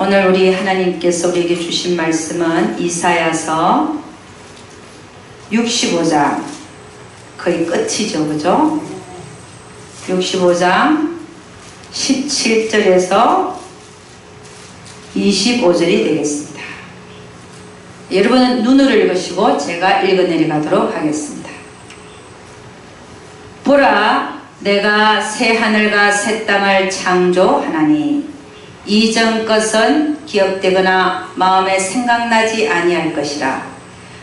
오늘 우리 하나님께서 우리에게 주신 말씀은 이사야서 65장 거의 끝이죠, 그죠? 65장 17절에서 25절이 되겠습니다. 여러분은 눈으로 읽으시고 제가 읽어내려가도록 하겠습니다. 보라, 내가 새 하늘과 새 땅을 창조하나니 이전 것은 기억되거나 마음에 생각나지 아니할 것이라.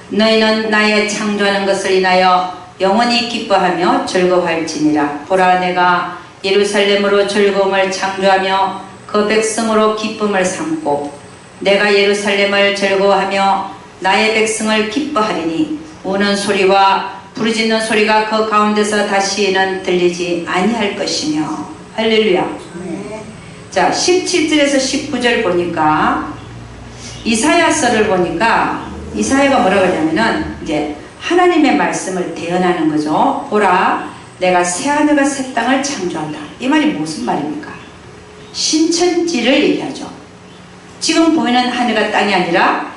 너희는 나의 창조하는 것을 인하여 영원히 기뻐하며 즐거워할지니라. 보라, 내가 예루살렘으로 즐거움을 창조하며 그 백성으로 기쁨을 삼고 내가 예루살렘을 즐거워하며 나의 백성을 기뻐하리니 우는 소리와 부르짖는 소리가 그 가운데서 다시는 들리지 아니할 것이며. 할렐루야. 자, 17절에서 19절 보니까 이사야서를 보니까 이사야가 뭐라고 하냐면은 이제 하나님의 말씀을 대언하는 거죠. 보라, 내가 새하늘과 새 땅을 창조한다. 이 말이 무슨 말입니까? 신천지를 얘기하죠. 지금 보이는 하늘과 땅이 아니라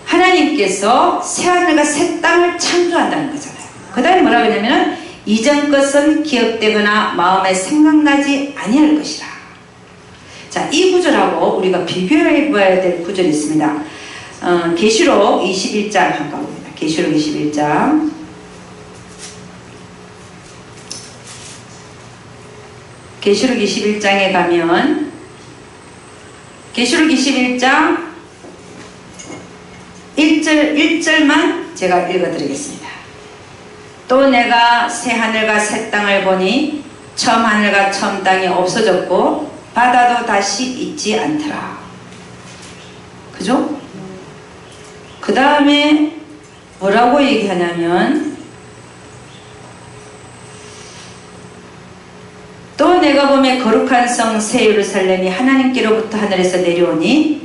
하나님께서 새하늘과 새 땅을 창조한다는 거잖아요. 그 다음에 뭐라고 하냐면은 이전 것은 기억되거나 마음에 생각나지 아니할 것이라. 자, 이 구절하고 우리가 비교해 봐야 될 구절이 있습니다. 계시록 21장 한번 봅니다. 계시록 21장. 계시록 21장에 가면 계시록 21장 1절만 제가 읽어드리겠습니다. 또 내가 새 하늘과 새 땅을 보니 처음 하늘과 처음 땅이 없어졌고 바다도 다시 있지 않더라. 그죠? 그 다음에 뭐라고 얘기하냐면 또 내가 보매 거룩한 성 새 예루살렘이 하나님께로부터 하늘에서 내려오니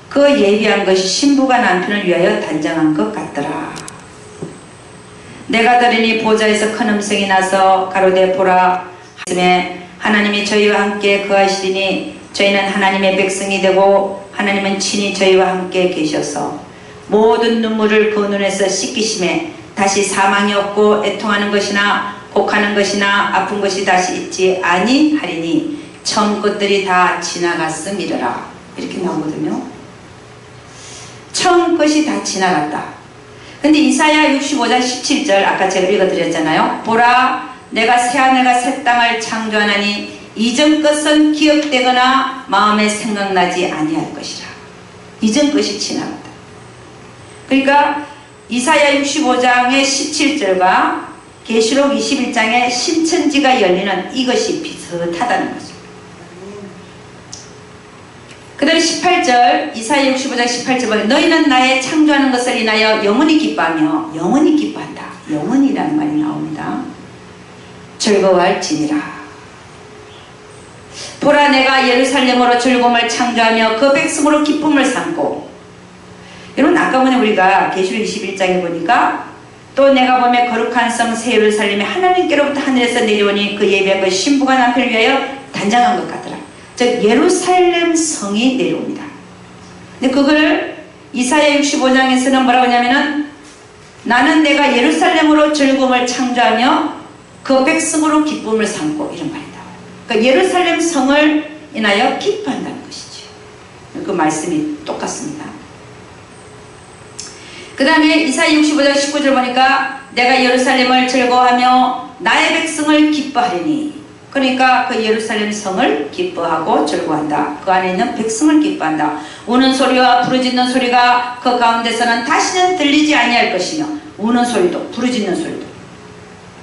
그 예비한 것이 신부가 남편을 위하여 단장한 것 같더라. 내가 들으니 보좌에서 큰 음성이 나서 가로되 보라, 하나님이 저희와 함께 거하시리니 저희는 하나님의 백성이 되고 하나님은 친히 저희와 함께 계셔서 모든 눈물을 그 눈에서 씻기심에 다시 사망이 없고 애통하는 것이나 곡하는 것이나 아픈 것이 다시 있지 아니하리니 처음 것들이 다 지나갔음이러라. 이렇게 나오거든요. 처음 것이 다 지나갔다. 근데 이사야 65장 17절 아까 제가 읽어드렸잖아요. 보라, 내가 새하늘과 새 땅을 창조하나니 이전 것은 기억되거나 마음에 생각나지 아니할 것이라. 이전 것이 지나갔다. 그러니까 이사야 65장의 17절과 계시록 21장의 신천지가 열리는 이것이 비슷하다는 거죠. 그 다음에 18절 이사야 65장 18절 보면 너희는 나의 창조하는 것을 인하여 영원히 기뻐하며 영원히 기뻐한다. 영원이라는 말이 나옵니다. 즐거워할지니라. 보라, 내가 예루살렘으로 즐거움을 창조하며 그 백성으로 기쁨을 삼고. 여러분 아까 전에 우리가 계시록 21장에 보니까 또 내가 보매 거룩한 성 새 예루살렘이 하나님께로부터 하늘에서 내려오니 그 예비한 것 신부가 남편을 위하여 단장한 것 같더라. 즉 예루살렘 성이 내려옵니다. 근데 그걸 이사야 65장에서는 뭐라고 하냐면은 나는 내가 예루살렘으로 즐거움을 창조하며 그 백성으로 기쁨을 삼고 이런 말이 나와요. 그러니까 예루살렘 성을 인하여 기뻐한다는 것이죠. 그 말씀이 똑같습니다. 그 다음에 이사야 65장 19절 보니까 내가 예루살렘을 즐거워하며 나의 백성을 기뻐하리니. 그러니까 그 예루살렘 성을 기뻐하고 즐거워한다. 그 안에 있는 백성을 기뻐한다. 우는 소리와 부르짖는 소리가 그 가운데서는 다시는 들리지 아니할 것이며. 우는 소리도 부르짖는 소리도.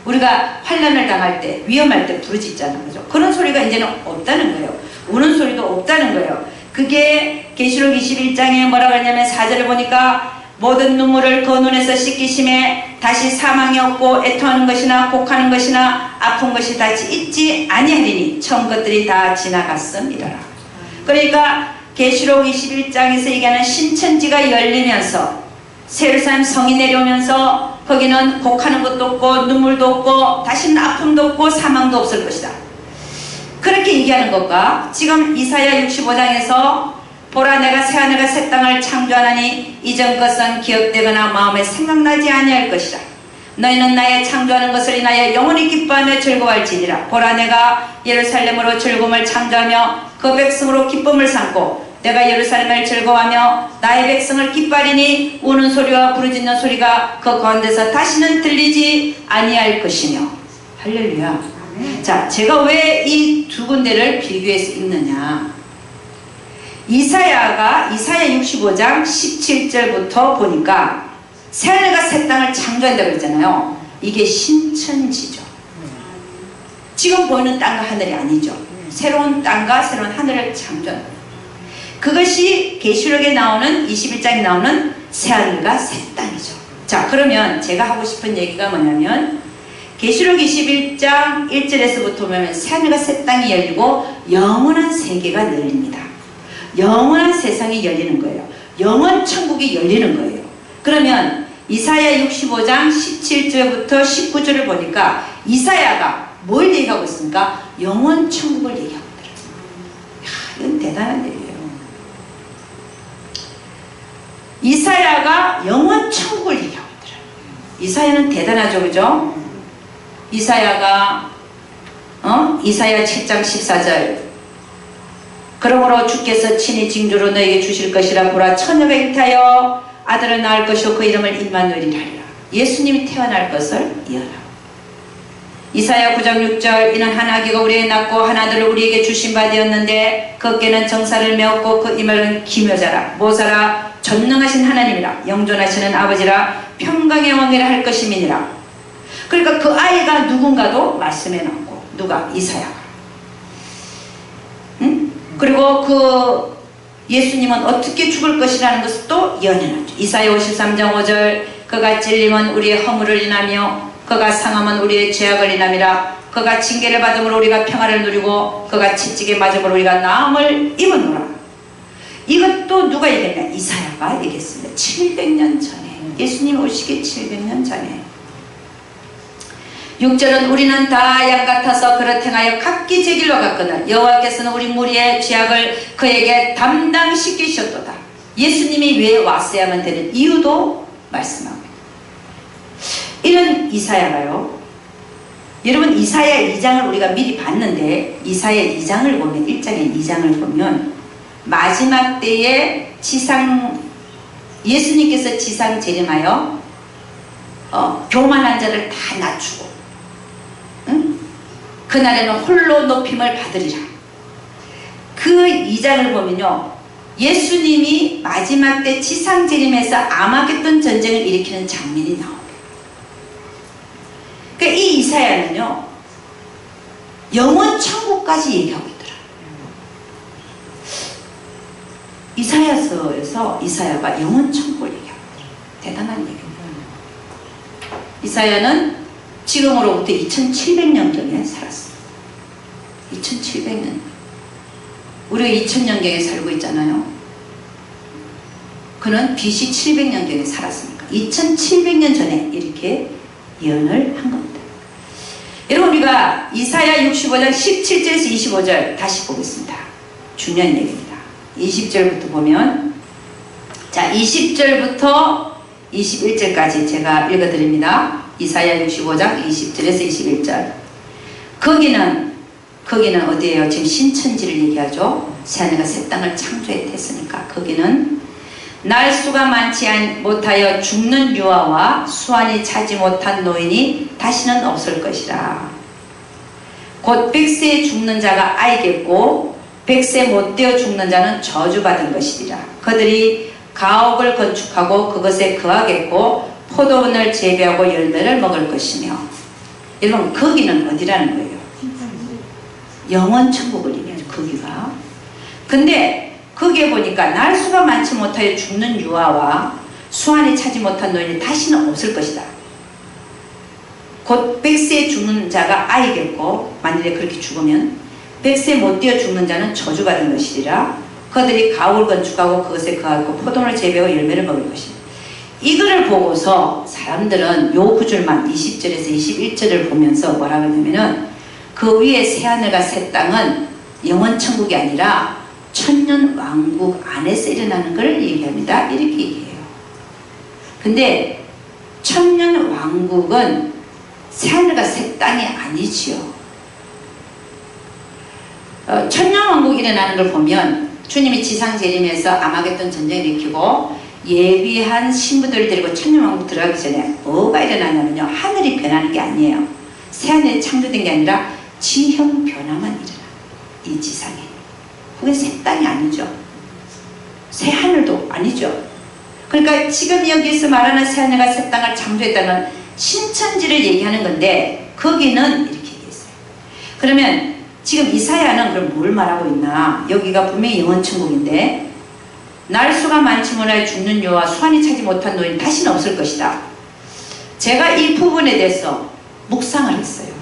우리가 환난을 당할 때 위험할 때 부르짖자는 거죠. 그런 소리가 이제는 없다는 거예요. 우는 소리도 없다는 거예요. 그게 계시록 21장에 뭐라고 하냐면 4절을 보니까 모든 눈물을 그 눈에서 씻기심에 다시 사망이 없고 애통하는 것이나 곡하는 것이나 아픈 것이 다시 있지 아니하리니 처음 것들이 다 지나갔음이러라. 그러니까 계시록 21장에서 얘기하는 신천지가 열리면서 예루살렘 성이 내려오면서 거기는 곡하는 것도 없고 눈물도 없고 다시는 아픔도 없고 사망도 없을 것이다. 그렇게 얘기하는 것과 지금 이사야 65장에서 보라 내가 새하늘과 새 땅을 창조하나니 이전 것은 기억되거나 마음에 생각나지 아니할 것이라. 너희는 나의 창조하는 것을 인하여 영원히 기뻐하며 즐거워할지니라. 보라 내가 예루살렘으로 즐거움을 창조하며 그 백성으로 기쁨을 삼고 내가 예루살렘을 즐거워하며 나의 백성을 기뻐하리니 우는 소리와 부르짖는 소리가 그 가운데서 다시는 들리지 아니할 것이며. 할렐루야. 자, 제가 왜 이 두 군데를 비교해서 읽느냐. 이사야 65장 17절부터 보니까 새하늘과 새 땅을 창조한다고 그랬잖아요. 이게 신천지죠. 지금 보이는 땅과 하늘이 아니죠. 새로운 땅과 새로운 하늘을 창조한다. 그것이 계시록에 나오는 21장에 나오는 새하늘과 새 땅이죠. 자, 그러면 제가 하고 싶은 얘기가 뭐냐면 계시록 21장 1절에서부터 보면 새하늘과 새 땅이 열리고 영원한 세계가 열립니다. 영원한 세상이 열리는 거예요. 영원 천국이 열리는 거예요. 그러면 이사야 65장 17절부터 19절을 보니까 이사야가 뭘 얘기하고 있습니까? 영원 천국을 얘기하고 있더라고요. 이건 대단한 얘기예요. 이사야가 영원 천국을 얘기하고 있더라고요. 이사야는 대단하죠, 그죠? 이사야가 이사야 7장 14절 그러므로 주께서 친히 징조로 너에게 주실 것이라. 보라 처녀가 잉태하여 아들을 낳을 것이요 그 이름을 임마누엘이라 하리라. 예수님이 태어날 것을 예언하고. 이사야 9장 6절 이는 한 아기가 우리에게 낳고 한 아들을 우리에게 주신 바 되었는데 그 어깨는 정사를 메었고 그 이마는 기묘자라. 모사라 전능하신 하나님이라. 영존하시는 아버지라. 평강의 왕이라 할 것임이니라. 그러니까 그 아이가 누군가도 말씀해 놨고. 누가? 이사야가. 그리고 그 예수님은 어떻게 죽을 것이라는 것을 또 예언해놨죠. 이사야 53장 5절 그가 찔림은 우리의 허물을 인하며 그가 상함은 우리의 죄악을 인함이라. 그가 징계를 받음으로 우리가 평화를 누리고 그가 채찍에 맞음으로 우리가 나음을 입었노라. 이것도 누가 얘기했냐? 이사야가 얘기했습니다. 700년 전에. 예수님 오시기 700년 전에. 6절은 우리는 다 양 같아서 그릇 행하여 각기 제 길로 갔거늘 여호와께서는 우리 무리의 죄악을 그에게 담당시키셨도다. 예수님이 왜 왔어야만 되는 이유도 말씀하고 이런 이사야가요. 여러분 이사야 2장을 우리가 미리 봤는데 이사야 2장을 보면 1장의 2장을 보면 마지막 때에 예수님께서 지상 재림하여 교만한 자를 다 낮추고 그날에는 홀로 높임을 받으리라. 그 2장을 보면요. 예수님이 마지막 때 지상재림에서 아마겟돈 전쟁을 일으키는 장면이 나옵니다. 그러니까 이 이사야는요. 영원 천국까지 얘기하고 있더라. 이사야서에서 이사야가 영원 천국을 얘기하고 있더라. 대단한 얘기입니다. 이사야는 지금으로부터 2700년경에 살았습니다. 2700년. 우리가 2000년경에 살고 있잖아요. 그는 BC 700년경에 살았으니까 2700년 전에 이렇게 예언을 한 겁니다. 여러분 우리가 이사야 65장 17절에서 25절 다시 보겠습니다. 중요한 얘기입니다. 20절부터 보면 자 20절부터 21절까지 제가 읽어드립니다. 이사야 65장 20절에서 21절. 거기는 어디예요? 지금 신천지를 얘기하죠. 새하늘과 새 땅을 창조했으니까 거기는 날 수가 많지 못하여 죽는 유아와 수완이 차지 못한 노인이 다시는 없을 것이라. 곧 100세에 죽는 자가 아이겠고 100세 못 되어 죽는 자는 저주받은 것이리라. 그들이 가옥을 건축하고 그것에 거하겠고 포도원을 재배하고 열매를 먹을 것이며. 여러분 거기는 어디라는 거예요? 영원 천국을 얘기하죠. 거기가. 근데 거기에 보니까 날 수가 많지 못하여 죽는 유아와 수완이 차지 못한 노인이 다시는 없을 것이다. 곧 100세에 죽는 자가 아이겠고 만일에 그렇게 죽으면 100세 못 되어 죽는 자는 저주받은 것이리라. 그들이 가옥을 건축하고 그것에 거하고 포도원을 재배하고 열매를 먹을 것이다. 이거를 보고서 사람들은 요 구절만 20절에서 21절을 보면서 뭐라고 하냐면은 그 위에 새하늘과 새 땅은 영원 천국이 아니라 천년 왕국 안에서 일어나는 걸 얘기합니다. 이렇게 얘기해요. 근데 천년 왕국은 새하늘과 새 땅이 아니지요. 천년 왕국이 일어나는 걸 보면 주님이 지상 재림에서 아마겟돈 전쟁을 일으키고 예비한 신부들을 데리고 천년 왕국 들어가기 전에 뭐가 일어나냐면요, 하늘이 변하는 게 아니에요. 새하늘이 창조된 게 아니라 지형 변화만 일어나. 이 지상에. 그게 새 땅이 아니죠. 새 하늘도 아니죠. 그러니까 지금 여기서 말하는 새 하늘과 새 땅을 창조했다는 건 신천지를 얘기하는 건데, 거기는 이렇게 얘기했어요. 그러면 지금 이사야는 그럼 뭘 말하고 있나? 여기가 분명히 영원천국인데, 날수가 많지 못하여 죽는 여와 수완이 차지 못한 노인 다시는 없을 것이다. 제가 이 부분에 대해서 묵상을 했어요.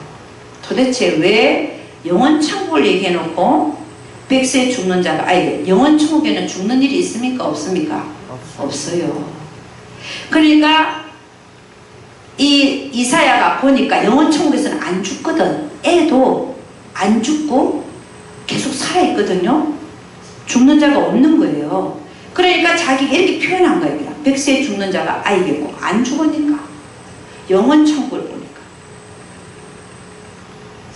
도대체 왜 영원천국을 얘기해놓고 백세에 죽는 자가, 아니 영원천국에는 죽는 일이 있습니까? 없습니까? 없어요. 그러니까 이 이사야가 보니까 영원천국에서는 안 죽거든. 애도 안 죽고 계속 살아있거든요. 죽는 자가 없는 거예요. 그러니까 자기가 이렇게 표현한 거예요. 그냥 백세에 죽는 자가 아이겠고, 안 죽으니까. 영원천국을 보니까.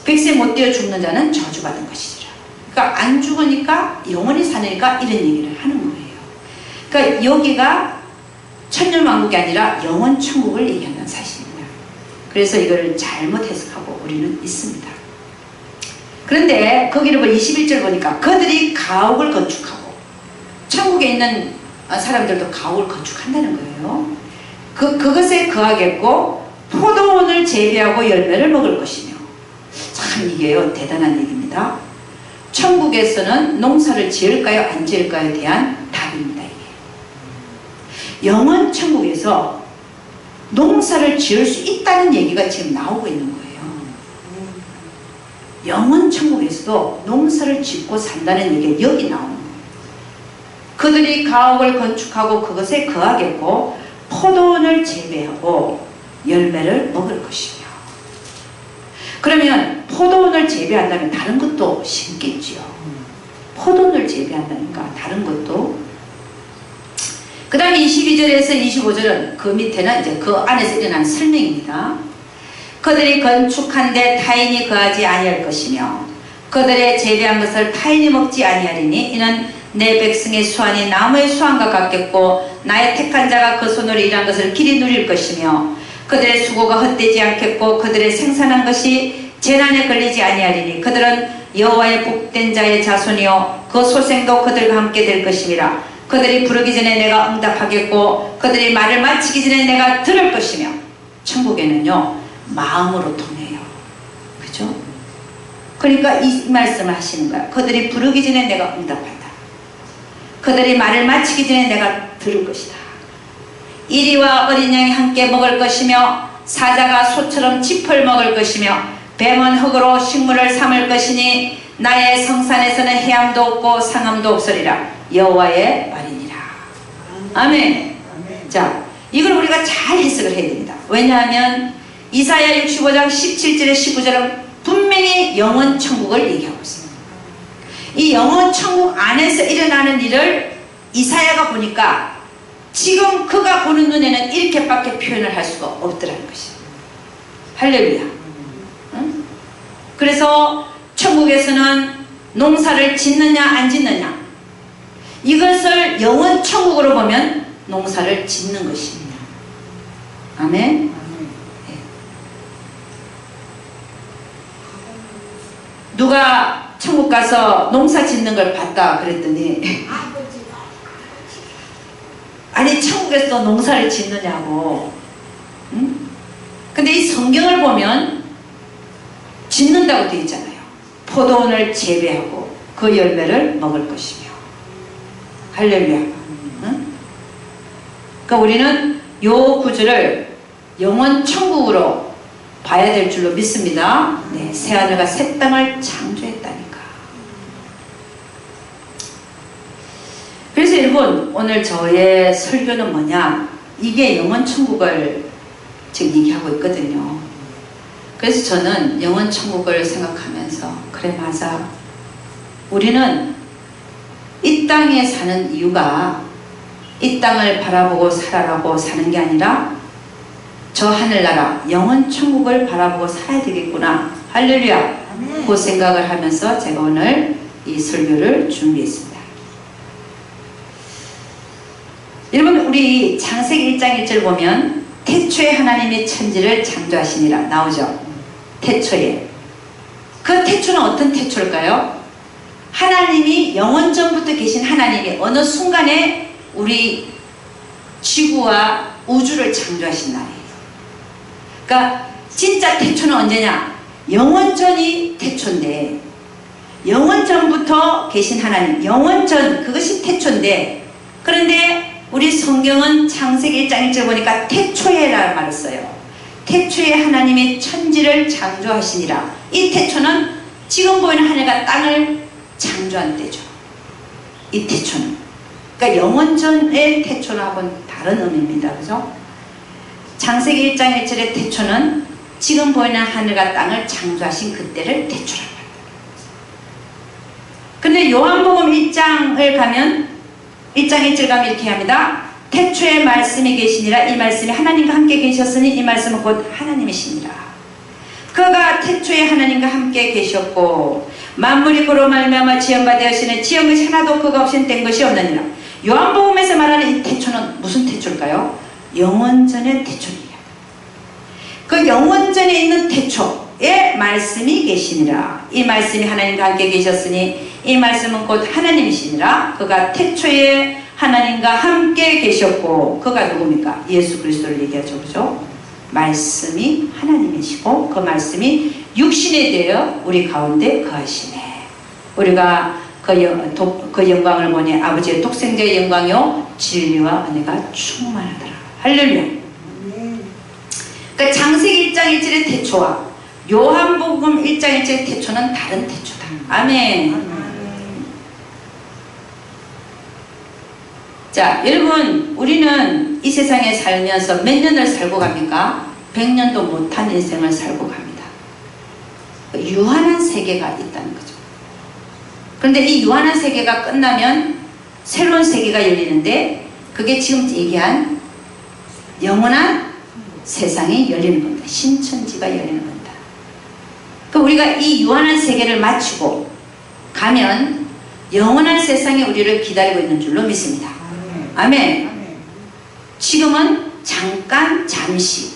백세 못 되어 죽는 자는 저주받은 것이지라. 그러니까 안 죽으니까 영원히 사니까 이런 얘기를 하는 거예요. 그러니까 여기가 천년왕국이 아니라 영원천국을 얘기하는 사실입니다. 그래서 이거를 잘못 해석하고 우리는 있습니다. 그런데 거기를 21절 보니까 그들이 가옥을 건축하고, 천국에 있는 사람들도 가옥을 건축한다는 거예요. 그것에 거하겠고 포도원을 재배하고 열매를 먹을 것이며. 참 이게요, 대단한 얘기입니다. 천국에서는 농사를 지을까요 안 지을까요에 대한 답입니다. 이게 영원 천국에서 농사를 지을 수 있다는 얘기가 지금 나오고 있는 거예요. 영원 천국에서도 농사를 짓고 산다는 얘기가 여기 나오는 거예요. 그들이 가옥을 건축하고 그것에 거하겠고 포도원을 재배하고 열매를 먹을 것이며. 그러면 포도원을 재배한다면 다른 것도 심겠지요. 포도원을 재배한다니까 다른 것도. 그 다음에 22절에서 25절은 그 밑에는 이제 그 안에서 일어난 설명입니다. 그들이 건축한데 타인이 거하지 아니할 것이며 그들의 재배한 것을 타인이 먹지 아니하리니 이는 내 백성의 수완이 나무의 수완과 같겠고 나의 택한 자가 그 손으로 일한 것을 길이 누릴 것이며 그들의 수고가 헛되지 않겠고 그들의 생산한 것이 재난에 걸리지 아니하리니 그들은 여호와의 복된 자의 자손이요 그 소생도 그들과 함께 될 것임이라. 그들이 부르기 전에 내가 응답하겠고 그들이 말을 마치기 전에 내가 들을 것이며. 천국에는요 마음으로 통해요. 그죠? 그러니까 이 말씀을 하시는 거야. 그들이 부르기 전에 내가 응답한다. 그들이 말을 마치기 전에 내가 들을 것이다. 이리와 어린 양이 함께 먹을 것이며 사자가 소처럼 짚을 먹을 것이며 뱀은 흙으로 식물을 삼을 것이니 나의 성산에서는 해함도 없고 상함도 없으리라. 여호와의 말이니라. 아멘. 자, 이걸 우리가 잘 해석을 해야 됩니다. 왜냐하면 이사야 65장 17절에 19절은 분명히 영원 천국을 얘기하고 있습니다. 이 영원 천국 안에서 일어나는 일을 이사야가 보니까 지금 그가 보는 눈에는 이렇게밖에 표현을 할 수가 없더라는 것이에요. 할렐루야. 응? 그래서 천국에서는 농사를 짓느냐 안 짓느냐, 이것을 영원 천국으로 보면 농사를 짓는 것입니다. 아멘. 네. 누가 천국 가서 농사 짓는 걸 봤다 그랬더니 아니 천국에서 농사를 짓느냐고. 응? 근데 이 성경을 보면 짓는다고 되어 있잖아요. 포도원을 재배하고 그 열매를 먹을 것이며. 할렐루야. 응? 그러니까 우리는 요 구절을 영원 천국으로 봐야 될 줄로 믿습니다. 네, 새하늘과 새 땅을 창조했다니까. 그래서 여러분 오늘 저의 설교는 뭐냐, 이게 영원 천국을 지금 얘기하고 있거든요. 그래서 저는 영원 천국을 생각하면서 그래 맞아, 우리는 이 땅에 사는 이유가 이 땅을 바라보고 살아라고 사는 게 아니라 저 하늘나라 영원 천국을 바라보고 살아야 되겠구나. 할렐루야. 그 생각을 하면서 제가 오늘 이 설교를 준비했습니다. 여러분, 우리 창세기 1장 1절 보면 태초에 하나님이 천지를 창조하시니라 나오죠. 태초에. 그 태초는 어떤 태초일까요? 하나님이 영원전부터 계신 하나님이 어느 순간에 우리 지구와 우주를 창조하신 날이에요. 그러니까 진짜 태초는 언제냐? 영원전이 태초인데, 영원전부터 계신 하나님, 영원전, 그것이 태초인데, 그런데 우리 성경은 창세기 1장 1절 보니까 태초에라는 말을 써요. 태초에 하나님이 천지를 창조하시니라. 이 태초는 지금 보이는 하늘과 땅을 창조한 때죠. 이 태초는. 그러니까 영원전의 태초하고는 다른 의미입니다. 그죠? 창세기 1장 1절의 태초는 지금 보이는 하늘과 땅을 창조하신 그때를 태초라고 합니다. 근데 요한복음 1장을 가면 1장 1절 가면 이렇게 합니다. 태초에 말씀이 계시니라. 이 말씀이 하나님과 함께 계셨으니 이 말씀은 곧 하나님이시니라. 그가 태초에 하나님과 함께 계셨고 만물이 그로 말미암아 지연바 되었으니 지은 것이 하나도 그가 없이는 된 것이 없느니라. 요한복음에서 말하는 이 태초는 무슨 태초일까요? 영원전의 태초입니다. 그 영원전에 있는 태초에 말씀이 계시니라. 이 말씀이 하나님과 함께 계셨으니 이 말씀은 곧 하나님이시니라. 그가 태초에 하나님과 함께 계셨고, 그가 누굽니까? 예수 그리스도를 얘기하죠. 그죠? 말씀이 하나님이시고 그 말씀이 육신이 되어 우리 가운데 거하시네. 우리가 그 영광을 보니 아버지의 독생자의 영광이요 진리와 은혜가 충만하더라. 할렐루야. 그러니까 창세기 1장 1절의 태초와 요한복음 1장 1절의 태초는 다른 태초다. 아멘. 자, 여러분, 우리는 이 세상에 살면서 몇 년을 살고 갑니까? 100년도 못한 인생을 살고 갑니다. 유한한 세계가 있다는 거죠. 그런데 이 유한한 세계가 끝나면 새로운 세계가 열리는데, 그게 지금 얘기한 영원한 세상이 열리는 겁니다. 신천지가 열리는 겁니다. 그 우리가 이 유한한 세계를 마치고 가면 영원한 세상이 우리를 기다리고 있는 줄로 믿습니다. 아멘. 지금은 잠깐 잠시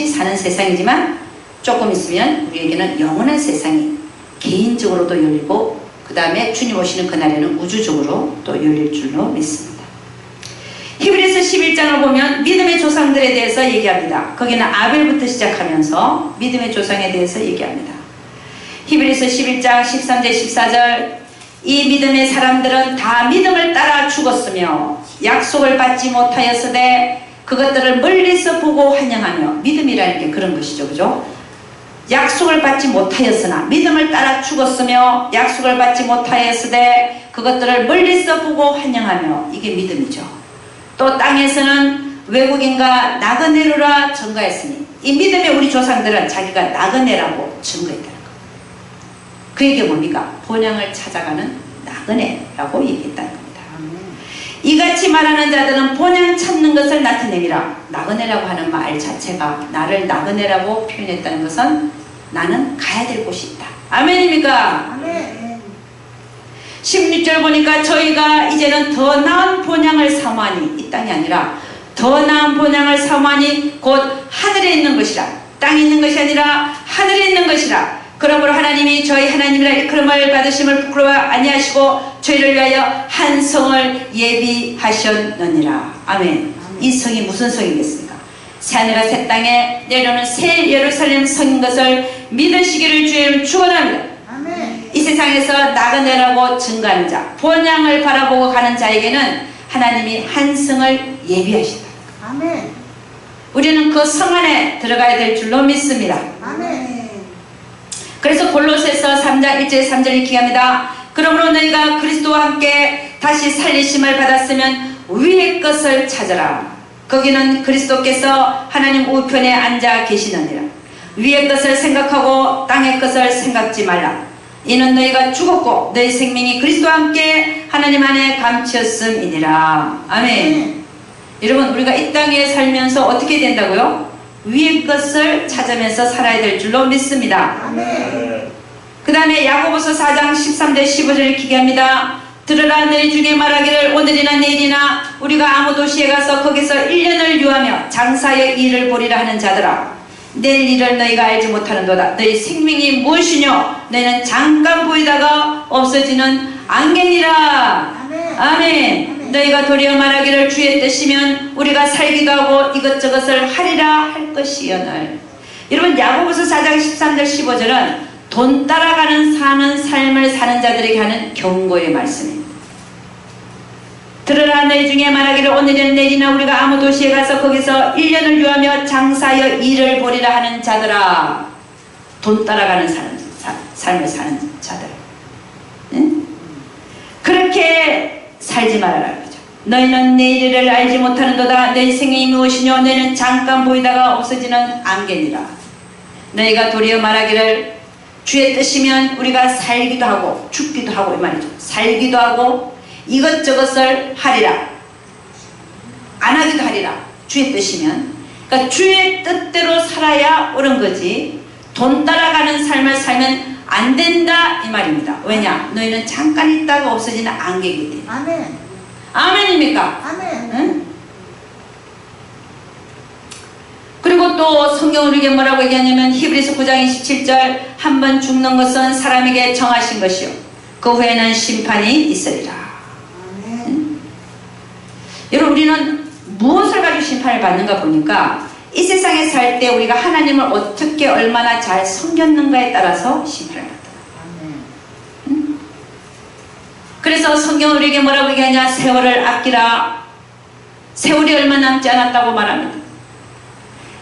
사는 세상이지만 조금 있으면 우리에게는 영원한 세상이 개인적으로도 열리고 그 다음에 주님 오시는 그날에는 우주적으로 또 열릴 줄로 믿습니다. 히브리서 11장을 보면 믿음의 조상들에 대해서 얘기합니다. 거기는 아벨부터 시작하면서 믿음의 조상에 대해서 얘기합니다. 히브리서 11장 13절 14절 이 믿음의 사람들은 다 믿음을 따라 죽었으며 약속을 받지 못하였으되 그것들을 멀리서 보고 환영하며, 믿음이라는 게 그런 것이죠. 그죠? 약속을 받지 못하였으나 믿음을 따라 죽었으며 약속을 받지 못하였으되 그것들을 멀리서 보고 환영하며, 이게 믿음이죠. 또 땅에서는 외국인과 나그네로라 증거했으니, 이 믿음의 우리 조상들은 자기가 나그네라고 증거했다는 거예요. 그 얘기가 뭡니까? 본향을 찾아가는 나그네라고 얘기했다는 겁니다. 이같이 말하는 자들은 본향 찾는 것을 나타내니라. 나그네라고 하는 말 자체가 나를 나그네라고 표현했다는 것은 나는 가야 될 곳이 있다. 아멘입니까? 아멘. 16절 보니까 저희가 이제는 더 나은 본향을 사모하니, 이 땅이 아니라 더 나은 본향을 사모하니 곧 하늘에 있는 것이라. 땅에 있는 것이 아니라 하늘에 있는 것이라. 그러므로 하나님이 저희 하나님이라 일컬음을 받으심을 부끄러워 아니하시고 저희를 위하여 한 성을 예비하셨느니라. 아멘. 이 성이 무슨 성이겠습니까? 새하늘과 새 땅에 내려오는 새 예루살렘 성인 것을 믿으시기를 주의 축원합니다. 이 세상에서 나그네라고 증거하는 자, 본향을 바라보고 가는 자에게는 하나님이 한 성을 예비하신다. 아멘. 우리는 그 성 안에 들어가야 될 줄로 믿습니다. 아멘. 그래서 골로새서 3장 1절 3절 이렇게 합니다. 그러므로 너희가 그리스도와 함께 다시 살리심을 받았으면 위의 것을 찾아라. 거기는 그리스도께서 하나님 우편에 앉아 계시느니라. 위의 것을 생각하고 땅의 것을 생각지 말라. 이는 너희가 죽었고 너희 생명이 그리스도와 함께 하나님 안에 감추었음이니라. 아멘. 여러분, 우리가 이 땅에 살면서 어떻게 된다고요? 위의 것을 찾으면서 살아야 될 줄로 믿습니다. 아멘. 그 다음에 야고보서 4장 13절 15절을 기계합니다. 들으라, 너희 중에 말하기를 오늘이나 내일이나 우리가 아무 도시에 가서 거기서 1년을 유하며 장사의 일을 보리라 하는 자들아, 내일 일을 너희가 알지 못하는도다. 너희 생명이 무엇이뇨? 너희는 잠깐 보이다가 없어지는 안개니라. 아멘. 아멘. 너희가 도리어 말하기를 주의 뜻이면 우리가 살기도 하고 이것저것을 하리라 할 것이여늘. 여러분, 야고보서 4장 13절 15절은 돈 따라가는 사는 삶을 사는 자들에게 하는 경고의 말씀입니다. 들으라, 너희 중에 말하기를 오늘이나 내일이나 우리가 아무 도시에 가서 거기서 1년을 유하며 장사하여 일을 보리라 하는 자들아. 돈 따라가는 삶을 사는 자들. 응? 그렇게 살지 말아라 그죠. 너희는 내일을 알지 못하는도다. 너희 생명이 무엇이뇨? 너희는 잠깐 보이다가 없어지는 안개니라. 너희가 도리어 말하기를 주의 뜻이면 우리가 살기도 하고 죽기도 하고, 이 말이죠. 살기도 하고 이것저것을 하리라. 안 하기도 하리라. 주의 뜻이면. 그러니까 주의 뜻대로 살아야 옳은 거지, 돈 따라가는 삶을 살면 안 된다 이 말입니다. 왜냐? 너희는 잠깐 있다가 없어지는 안개이기 때문에. 아멘. 아멘입니까? 아멘. 응? 그리고 또 성경은 우리에게 뭐라고 얘기하냐면 히브리서 9장 27절 한 번 죽는 것은 사람에게 정하신 것이요 그 후에는 심판이 있으리라. 응? 여러분, 우리는 무엇을 가지고 심판을 받는가 보니까 이 세상에 살 때 우리가 하나님을 어떻게 얼마나 잘 섬겼는가에 따라서 심판을 받더라. 응? 그래서 성경은 우리에게 뭐라고 얘기하냐? 세월을 아끼라. 세월이 얼마 남지 않았다고 말합니다.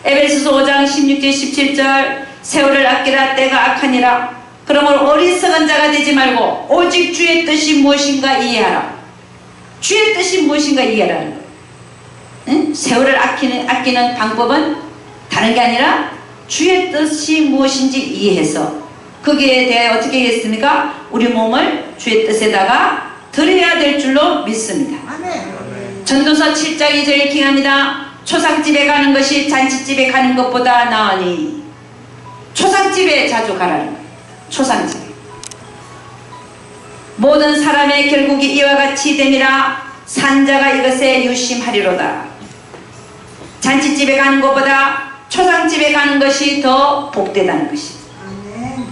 에베소서 5장 16절 17절 세월을 아끼라, 때가 악하니라. 그러므로 어리석은 자가 되지 말고 오직 주의 뜻이 무엇인가 이해하라. 주의 뜻이 무엇인가 이해하라는 거예요. 응? 세월을 아끼는 방법은 다른 게 아니라 주의 뜻이 무엇인지 이해해서 거기에 대해 어떻게 했습니까? 우리 몸을 주의 뜻에다가 드려야 될 줄로 믿습니다. 아멘. 전도서 7장 2절 기합니다. 초상집에 가는 것이 잔치집에 가는 것보다 나으니. 초상집에 자주 가라는 거예요. 초상집에. 모든 사람의 결국이 이와 같이 됨이라. 산자가 이것에 유심하리로다. 잔치집에 가는 것보다 초상집에 가는 것이 더 복되다는 것입니다. 아멘.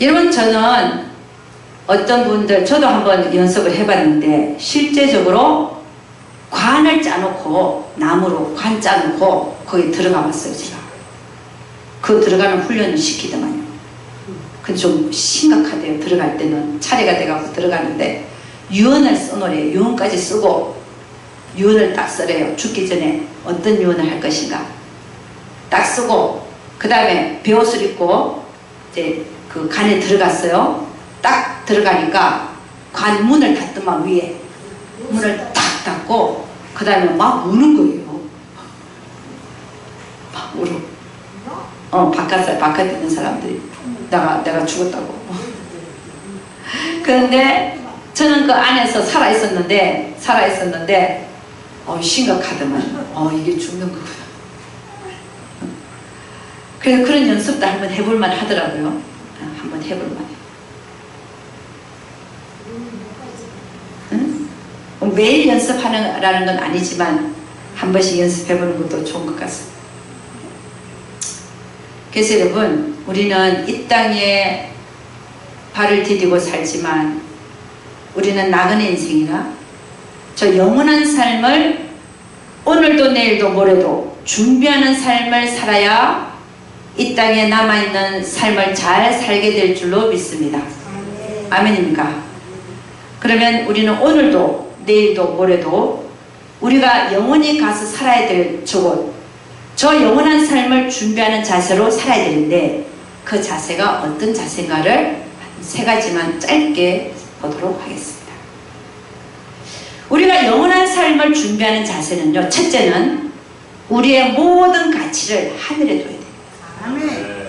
여러분, 저는 어떤 분들, 저도 한번 연습을 해봤는데 실제적으로 관을 짜놓고, 나무로 관 짜놓고 거기 들어가 봤어요. 제가 그 들어가는 훈련을 시키더만요. 근데 좀 심각하대요. 들어갈 때는 차례가 돼가고 들어가는데 유언을 써놓으래요. 유언까지 쓰고 유언을 딱 쓰래요. 죽기 전에 어떤 유언을 할 것인가 딱 쓰고, 그 다음에 베옷을 입고 이제 그 관에 들어갔어요. 딱 들어가니까 관 문을 닫더만, 위에 문을 딱 닫고 그 다음에 막 우는 거예요. 막 울어. 바깥에 있는 사람들이 내가 죽었다고. 그런데 저는 그 안에서 살아있었는데 심각하더만. 이게 죽는 거구나. 그래서 그런 연습도 한번 해볼만 하더라고요. 한번 해볼만 해. 응? 매일 연습하라는 건 아니지만 한 번씩 연습해보는 것도 좋은 것 같습니다. 그래서 여러분, 우리는 이 땅에 발을 디디고 살지만 우리는 나그네 인생이라 저 영원한 삶을 오늘도 내일도 모레도 준비하는 삶을 살아야 이 땅에 남아있는 삶을 잘 살게 될 줄로 믿습니다. 아멘입니까? 그러면 우리는 오늘도 내일도 모레도 우리가 영원히 가서 살아야 될 저곳, 저 영원한 삶을 준비하는 자세로 살아야 되는데 그 자세가 어떤 자세인가를 한 3가지만 짧게 보도록 하겠습니다. 우리가 영원한 삶을 준비하는 자세는요, 첫째는 우리의 모든 가치를 하늘에 둬야 됩니다. 아멘.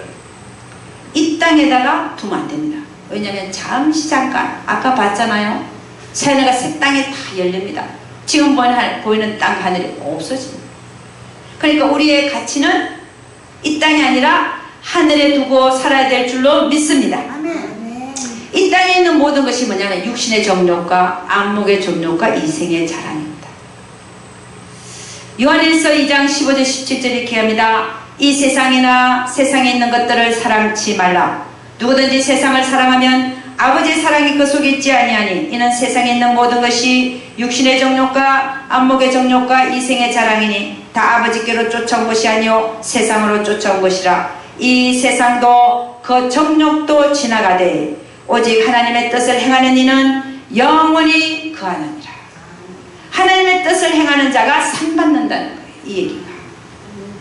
이 이 땅에다가 두면 안 됩니다. 왜냐하면 잠시 잠깐 아까 봤잖아요. 새해가 새 땅에 다 열립니다. 지금 보이는 땅 하늘이 없어집니다. 그러니까 우리의 가치는 이 땅이 아니라 하늘에 두고 살아야 될 줄로 믿습니다. 아멘. 이 땅에 있는 모든 것이 뭐냐면 육신의 정욕과 안목의 정욕과 이생의 자랑입니다. 요한일서 2장 15절 17절 이렇게 합니다. 이 세상이나 세상에 있는 것들을 사랑치 말라. 누구든지 세상을 사랑하면 아버지의 사랑이 그 속에 있지 아니하니 이는 세상에 있는 모든 것이 육신의 정욕과 안목의 정욕과 이생의 자랑이니 다 아버지께로 쫓아온 것이 아니요 세상으로 쫓아온 것이라. 이 세상도 그 정욕도 지나가되 오직 하나님의 뜻을 행하는 이는 영원히 거하느니라. 하나님의 뜻을 행하는 자가 상 받는다는 거예요. 이 얘기가.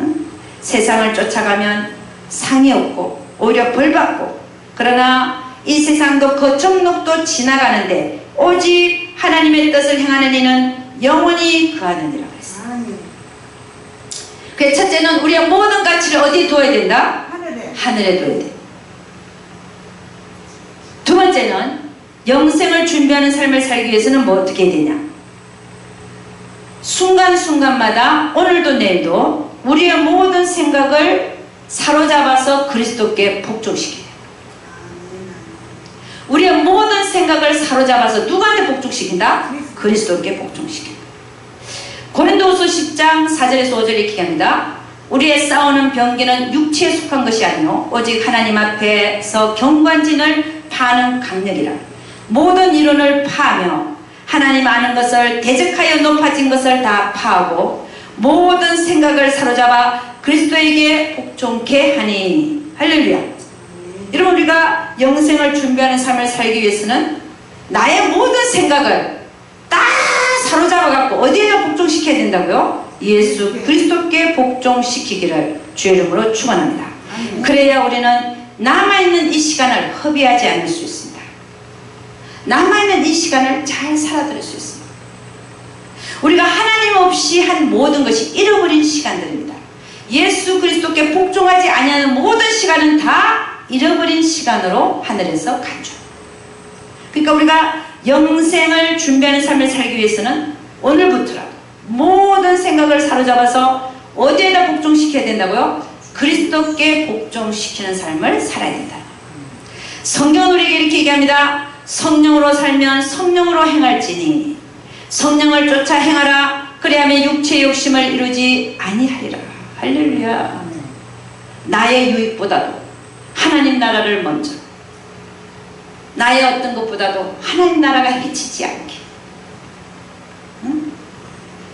응? 세상을 쫓아가면 상이 없고 오히려 벌 받고, 그러나 이 세상도 그 정욕도 지나가는데 오직 하나님의 뜻을 행하는 이는 영원히 거하느니라 그랬어요. 그래서 첫째는 우리의 모든 가치를 어디에 두어야 된다? 하늘에 둬야 돼. 두 번째는 영생을 준비하는 삶을 살기 위해서는 뭐 어떻게 해야 되냐? 순간순간마다 오늘도 내일도 우리의 모든 생각을 사로잡아서 그리스도께 복종시켜야 돼. 우리의 모든 생각을 사로잡아서 누구한테 복종시킨다? 그리스도께 복종시킨다. 고린도후서 10장 4절에서 5절 이렇게 합니다. 우리의 싸우는 병기는 육체에 속한 것이 아니요 오직 하나님 앞에서 경관진을 파는 강력이라. 모든 이론을 파하며 하나님 아는 것을 대적하여 높아진 것을 다 파하고 모든 생각을 사로잡아 그리스도에게 복종케 하니. 할렐루야. 여러분, 우리가 영생을 준비하는 삶을 살기 위해서는 나의 모든 생각을 다 사로잡아 갖고 어디에다 복종시켜야 된다고요? 예수 그리스도께 복종시키기를 주의 이름으로 축원합니다. 그래야 우리는 남아있는 이 시간을 허비하지 않을 수 있습니다. 남아있는 이 시간을 잘 살아들일 수 있습니다. 우리가 하나님 없이 한 모든 것이 잃어버린 시간들입니다. 예수 그리스도께 복종하지 아니하는 모든 시간은 다 잃어버린 시간으로 하늘에서 간주. 그러니까 우리가 영생을 준비하는 삶을 살기 위해서는 오늘부터라도 모든 생각을 사로잡아서 어디에다 복종시켜야 된다고요? 그리스도께 복종시키는 삶을 살아야 된다. 성경은 우리에게 이렇게 얘기합니다. 성령으로 살면 성령으로 행할지니 성령을 쫓아 행하라. 그래야면 육체의 욕심을 이루지 아니하리라. 할렐루야. 나의 유익보다도 하나님 나라를 먼저, 나의 어떤 것보다도 하나님 나라가 해치지 않게. 응?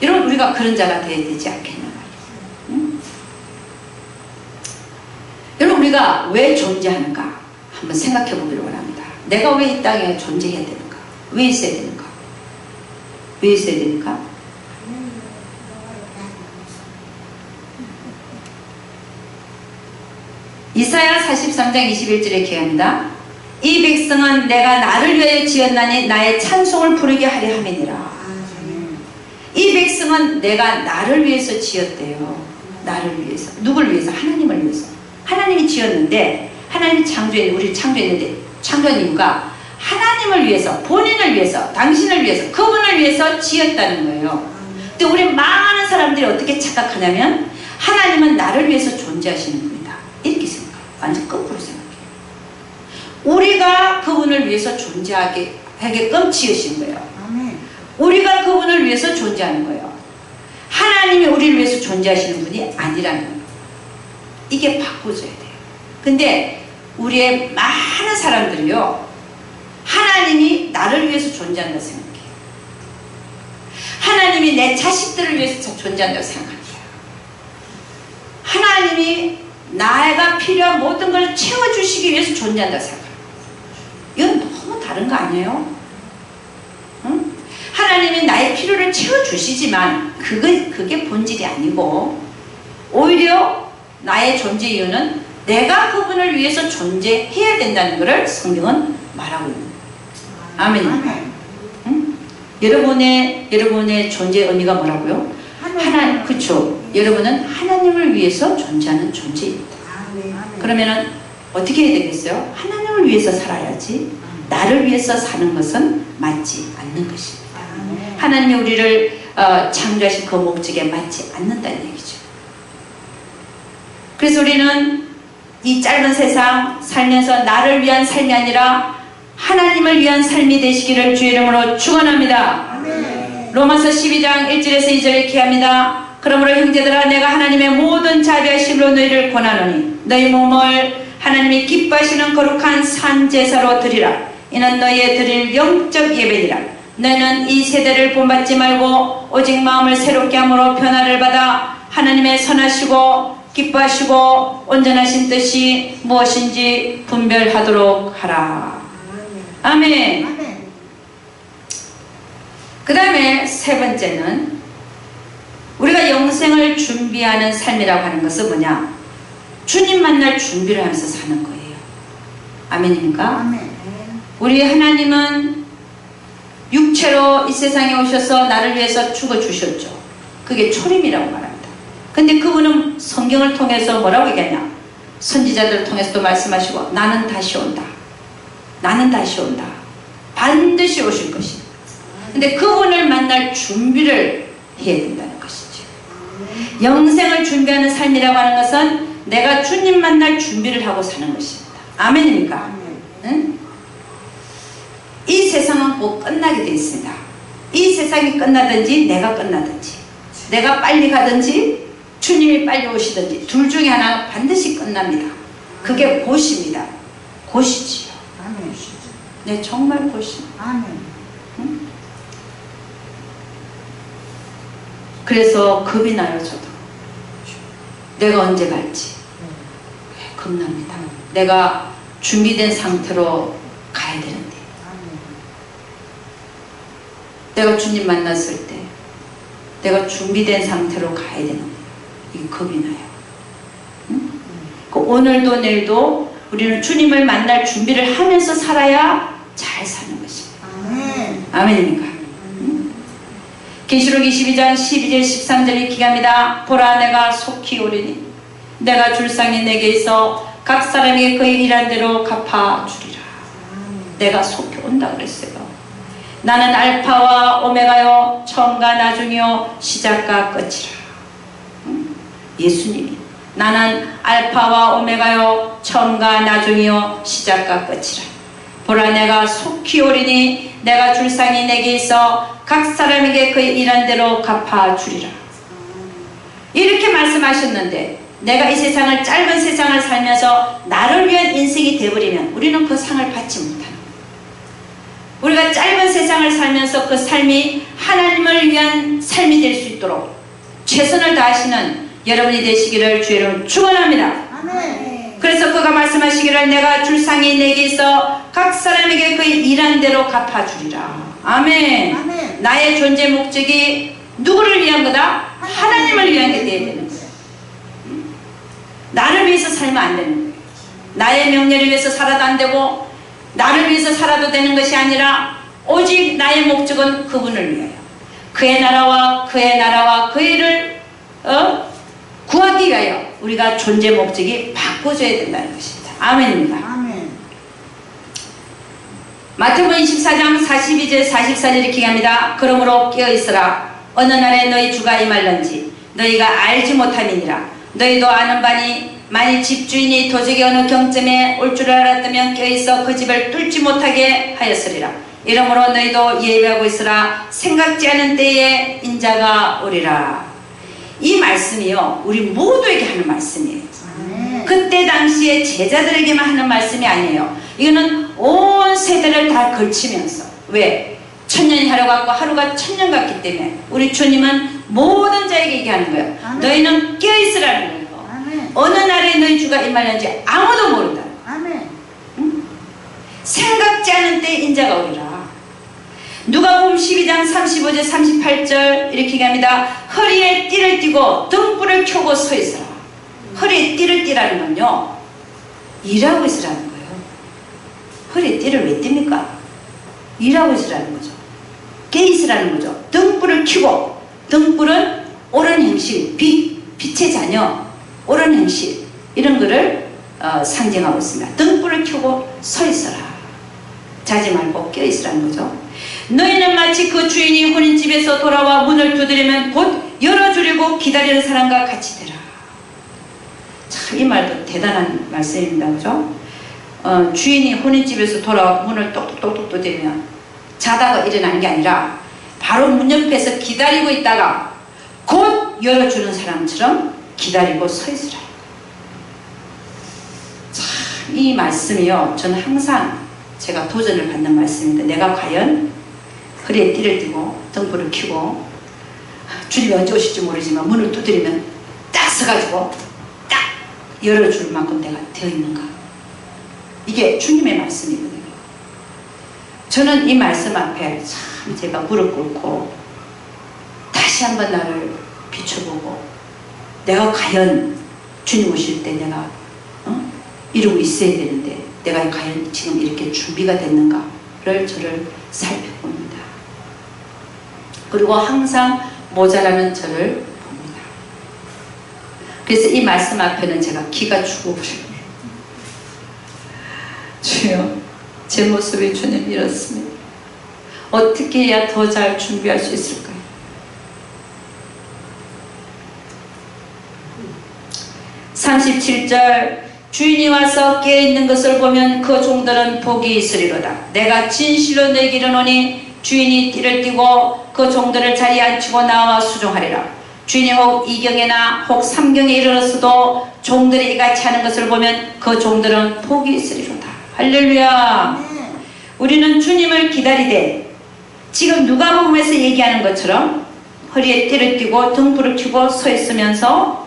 여러분, 우리가 그런 자가 되어야 되지 않겠냐 말이에요. 응? 여러분, 우리가 왜 존재하는가 한번 생각해 보기를 원합니다. 내가 왜 이 땅에 존재해야 되는가? 왜 있어야 되는가? 왜 있어야 되는가? 이사야 43장 21절에 이렇게 합니다. 이 백성은 내가 나를 위하여 지었나니 나의 찬송을 부르게 하려 함이니라. 이 백성은 내가 나를 위해서 지었대요. 나를 위해서. 누굴 위해서? 하나님을 위해서. 하나님이 지었는데, 하나님이 창조했는데, 우리를 창조했는데, 창조한 이유가 하나님을 위해서, 본인을 위해서, 당신을 위해서, 그분을 위해서 지었다는 거예요. 근데 우리 많은 사람들이 어떻게 착각하냐면 하나님은 나를 위해서 존재하시는 분이다, 이렇게 생각해요. 완전 거꾸로 생각해요. 우리가 그분을 위해서 존재하게끔 지으신 거예요. 우리가 그분을 위해서 존재하는 거예요. 하나님이 우리를 위해서 존재하시는 분이 아니라는 거예요. 이게 바꿔줘야 돼요. 근데 우리의 많은 사람들이요, 하나님이 나를 위해서 존재한다고 생각해요. 하나님이 내 자식들을 위해서 존재한다고 생각해요. 하나님이 나가 필요한 모든 걸 채워주시기 위해서 존재한다고 생각해요. 이건 너무 다른 거 아니에요? 응? 하나님이 나의 필요를 채워주시지만 그게 본질이 아니고, 오히려 나의 존재 이유는 내가 그분을 위해서 존재해야 된다는 것을 성경은 말하고 있는 거예요. 아멘. 응? 여러분의 존재의 의미가 뭐라고요? 하나님, 그쵸? 여러분은 하나님을 위해서 존재하는 존재입니다. 그러면은 어떻게 해야 되겠어요? 하나님을 위해서 살아야지 나를 위해서 사는 것은 맞지 않는 것입니다. 하나님이 우리를 창조하신 그 목적에 맞지 않는다는 얘기죠. 그래서 우리는 이 짧은 세상 살면서 나를 위한 삶이 아니라 하나님을 위한 삶이 되시기를 주의 이름으로 축원합니다. 로마서 12장 1절에서 2절 이렇게 합니다. 그러므로 형제들아 내가 하나님의 모든 자비하심으로 너희를 권하노니 너희 몸을 하나님이 기뻐하시는 거룩한 산 제사로 드리라. 이는 너희의 드릴 영적 예배니라. 너희는 이 세대를 본받지 말고 오직 마음을 새롭게 함으로 변화를 받아 하나님의 선하시고 기뻐하시고 온전하신 뜻이 무엇인지 분별하도록 하라. 아멘. 그 다음에 세 번째는 우리가 영생을 준비하는 삶이라고 하는 것은 뭐냐? 주님 만날 준비를 하면서 사는 거예요. 아멘입니까? 우리 하나님은 육체로 이 세상에 오셔서 나를 위해서 죽어주셨죠. 그게 초림이라고 말합니다. 근데 그분은 성경을 통해서 뭐라고 얘기하냐? 선지자들을 통해서도 말씀하시고 나는 다시 온다. 나는 다시 온다. 반드시 오실 것이다. 근데 그분을 만날 준비를 해야 된다는 것이죠. 영생을 준비하는 삶이라고 하는 것은 내가 주님 만날 준비를 하고 사는 것입니다. 아멘입니까? 응? 이 세상은 꼭 끝나게 되어 있습니다. 이 세상이 끝나든지 내가 끝나든지 내가 빨리 가든지 주님이 빨리 오시든지 둘 중에 하나 반드시 끝납니다. 그게 곧입니다. 곧이지요. 네, 정말 곧입니다. 응? 그래서 겁이 나요. 저도 내가 언제 갈지 겁납니다. 내가 준비된 상태로 가야 되는데 내가 주님 만났을 때 내가 준비된 상태로 가야 되는데 이게 겁이 나요. 응? 오늘도 내일도 우리는 주님을 만날 준비를 하면서 살아야 잘 사는 것입니다. 아멘입니까? 계시록 22장 12절 13절 이렇게 합니다. 보라 내가 속히 오리니 내가 줄상이 내게 있어 각 사람에게 그의 일한 대로 갚아주리라. 내가 속히 온다 그랬어요. 나는 알파와 오메가요 처음과 나중이요 시작과 끝이라. 예수님이 나는 알파와 오메가요 처음과 나중이요 시작과 끝이라. 보라 내가 속히 오리니 내가 줄상이 내게 있어 각 사람에게 그의 일한 대로 갚아주리라. 이렇게 말씀하셨는데 내가 이 세상을 짧은 세상을 살면서 나를 위한 인생이 되어버리면 우리는 그 상을 받지 못하는 거예요. 우리가 짧은 세상을 살면서 그 삶이 하나님을 위한 삶이 될 수 있도록 최선을 다하시는 여러분이 되시기를 주의로 축원합니다. 그래서 그가 말씀하시기를 내가 줄상이 내게 있어 각 사람에게 그의 일한 대로 갚아주리라. 아멘. 나의 존재 목적이 누구를 위한 거다? 하나님을 위한 게 되어야 되는 거예요. 나를 위해서 살면 안 되는 거예요. 나의 명예를 위해서 살아도 안 되고 나를 위해서 살아도 되는 것이 아니라 오직 나의 목적은 그분을 위하여 그의 나라와 그의 일을 구하기 위하여 우리가 존재 목적이 바꿔줘야 된다는 것입니다. 아멘입니다. 마태복음 24장 42절 44절 이렇게 합니다. 그러므로 깨어있으라. 어느 날에 너희 주가 임할런지 너희가 알지 못함이니라. 너희도 아는 바니 만일 집주인이 도적이 어느 경점에 올 줄 알았다면 깨어있어 그 집을 뚫지 못하게 하였으리라. 이러므로 너희도 예비하고 있으라. 생각지 않은 때에 인자가 오리라. 이 말씀이요 우리 모두에게 하는 말씀이에요. 그때 당시에 제자들에게만 하는 말씀이 아니에요. 이거는 온 세대를 다 걸치면서 왜? 천년이 하루 같고 하루가 천년 같기 때문에 우리 주님은 모든 자에게 얘기하는 거예요. 너희는 깨어있으라는 거예요. 어느 날에 너희 주가 임하는지 아무도 모른다. 응? 생각지 않은 때에 인자가 오리라. 누가복음 12장 35절 38절 이렇게 합니다. 허리에 띠를 띠고 등불을 켜고 서 있으라. 허리에 띠를 띠라는 건요 일하고 있으라는 거예요. 허리에 띠를 왜 띱니까? 일하고 있으라는 거죠. 깨 있으라는 거죠. 등불을 켜고, 등불은 옳은 행실, 빛의 자녀, 옳은 행실 이런 거를 상징하고 있습니다. 등불을 켜고 서 있어라. 자지 말고 깨어 있으라는 거죠. 너희는 마치 그 주인이 혼인집에서 돌아와 문을 두드리면 곧 열어주려고 기다리는 사람과 같이 되라. 참 이 말도 대단한 말씀입니다. 그죠? 주인이 혼인집에서 돌아와 문을 똑똑똑똑 두드리면 자다가 일어나는 게 아니라 바로 문 옆에서 기다리고 있다가 곧 열어주는 사람처럼 기다리고 서 있으라. 참 이 말씀이요, 저는 항상 제가 도전을 받는 말씀입니다. 내가 과연 허리에 띠를 띠고 등불을 켜고 주님이 언제 오실지 모르지만 문을 두드리면 딱 서가지고 딱 열어줄 만큼 내가 되어 있는가. 이게 주님의 말씀이거든요. 저는 이 말씀 앞에 참 제가 무릎 꿇고 다시 한번 나를 비춰보고 내가 과연 주님 오실 때 내가 이러고 있어야 되는데 내가 과연 지금 이렇게 준비가 됐는가를 저를 살펴봅니다. 그리고 항상 모자라는 저를 봅니다. 그래서 이 말씀 앞에는 제가 기가 죽어버려요. 주여, 제 모습이 주님 이렇습니다. 어떻게 해야 더 잘 준비할 수 있을까요? 37절 주인이 와서 깨어있는 것을 보면 그 종들은 복이 있으리로다. 내가 진실로 너희에게 이르노니 주인이 띠를 띠고 그 종들을 자리에 앉히고 나와 수종하리라. 주인이 혹 2경에나 혹 3경에 이르렀어도 종들이 이같이 하는 것을 보면 그 종들은 복이 있으리로다. 할렐루야. 우리는 주님을 기다리되 지금 누가복음에서 얘기하는 것처럼 허리에 띠를 띠고 등불을 켜고 서 있으면서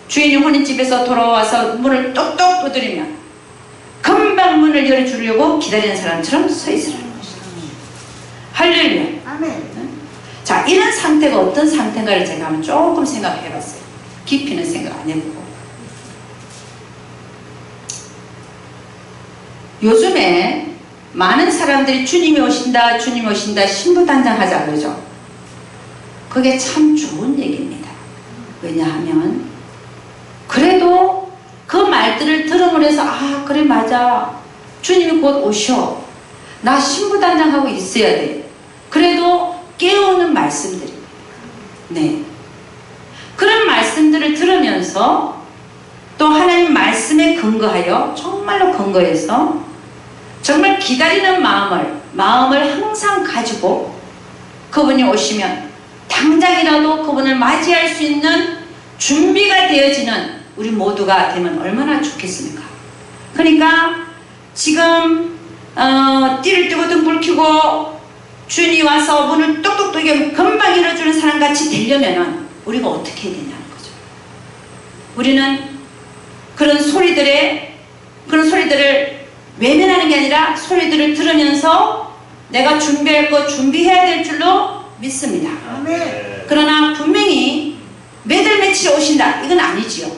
주인이 혼인집에서 돌아와서 문을 똑똑 두드리면 금방 문을 열어주려고 기다리는 사람처럼 서 있으라는 것이다. 할렐루야. 아멘. 자, 이런 상태가 어떤 상태인가를 제가 한번 조금 생각해 봤어요. 깊이는 생각 안 해보고. 요즘에 많은 사람들이 주님이 오신다, 주님이 오신다, 신부단장하자 그러죠. 그게 참 좋은 얘기입니다. 왜냐하면 그래도 그 말들을 들음으로 해서 아 그래 맞아, 주님이 곧 오셔, 나 신부단장하고 있어야 돼. 그래도 깨우는 말씀들입니다. 네, 그런 말씀들을 들으면서 또 하나님 말씀에 근거하여 정말로 근거해서 정말 기다리는 마음을 항상 가지고 그분이 오시면 당장이라도 그분을 맞이할 수 있는 준비가 되어지는 우리 모두가 되면 얼마나 좋겠습니까? 그러니까 지금 띠를 띠고 등불 켜고 주인이 와서 문을 똑똑똑 금방 열어주는 사람같이 되려면 우리가 어떻게 해야 되냐는 거죠. 우리는 그런 소리들을 외면하는 게 아니라 소리들을 들으면서 내가 준비할 거 준비해야 될 줄로 믿습니다. 아멘. 그러나 분명히 매달 며칠 오신다 이건 아니지요.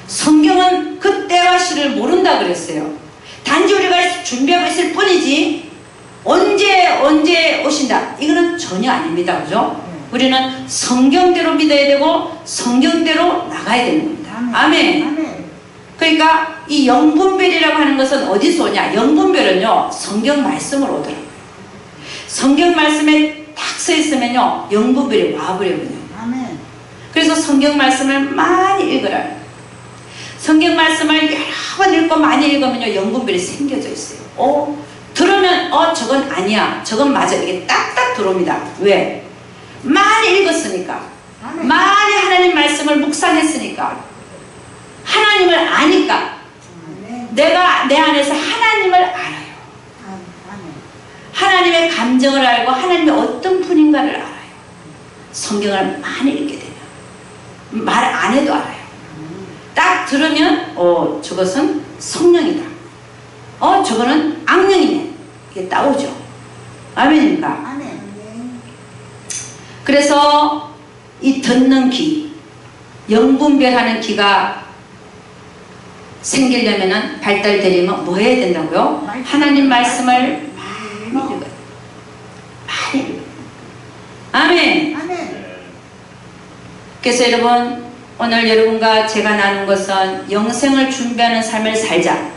성경은 그 때와 시를 모른다 그랬어요. 단지 우리가 준비하고 있을 뿐이지 언제 오신다 이거는 전혀 아닙니다. 그죠? 우리는 성경대로 믿어야 되고 성경대로 나가야 되는 겁니다. 아멘. 아멘. 그러니까 이 영분별이라고 하는 것은 어디서 오냐? 영분별은요 성경 말씀으로 오더라고요. 성경 말씀에 딱 서 있으면요 영분별이 와버려요. 아멘. 그래서 성경 말씀을 많이 읽으라. 성경 말씀을 여러 번 읽고 많이 읽으면요 영분별이 생겨져 있어요. 들으면 저건 아니야, 저건 맞아, 이게 딱딱 들어옵니다. 왜? 많이 읽었으니까, 아멘. 많이 하나님 말씀을 묵상했으니까, 하나님을 아니까, 아멘. 내가 내 안에서 하나님을 알아요. 아멘. 하나님의 감정을 알고 하나님이 어떤 분인가를 알아요. 성경을 많이 읽게 되면 말 안 해도 알아요. 딱 들으면 저것은 성령이다, 저거는 악령이네, 이게 따오죠. 아멘입니까? 아멘. 그래서 이 듣는 귀, 영분별하는 귀가 생기려면 발달되려면 뭐 해야 된다고요? 하나님 말씀을 많이 읽어요. 많이 읽어요. 아멘. 아멘. 그래서 여러분, 오늘 여러분과 제가 나눈 것은 영생을 준비하는 삶을 살자.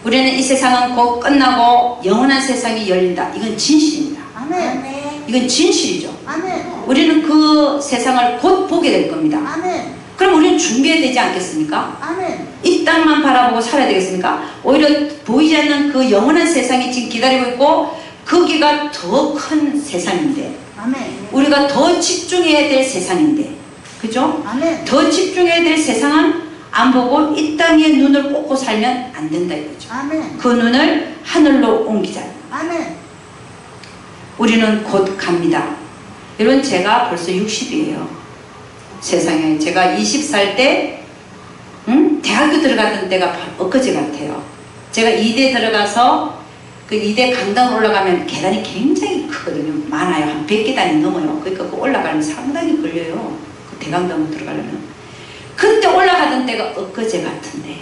우리는 이 세상은 곧 끝나고 영원한 세상이 열린다. 이건 진실입니다. 아멘. 이건 진실이죠. 아멘. 우리는 그 세상을 곧 보게 될 겁니다. 아멘. 그럼 우리는 준비해야 되지 않겠습니까? 아멘. 이 땅만 바라보고 살아야 되겠습니까? 오히려 보이지 않는 그 영원한 세상이 지금 기다리고 있고 거기가 더 큰 세상인데 아멘. 우리가 더 집중해야 될 세상인데 그죠? 아멘. 더 집중해야 될 세상은 안 보고 이 땅에 눈을 꽂고 살면 안 된다 이거죠. 아멘. 그 눈을 하늘로 옮기자. 아멘. 우리는 곧 갑니다. 여러분 제가 벌써 60이에요. 세상에 제가 20살 때 대학교 들어갔던 때가 엊그제 같아요. 제가 2대 들어가서 그 2대 강당 올라가면 계단이 굉장히 크거든요. 많아요. 한 100계단이 넘어요. 그러니까 그 올라가면 상당히 걸려요. 그 대강당으로 들어가려면. 그때 올라가던 때가 엊그제 같은데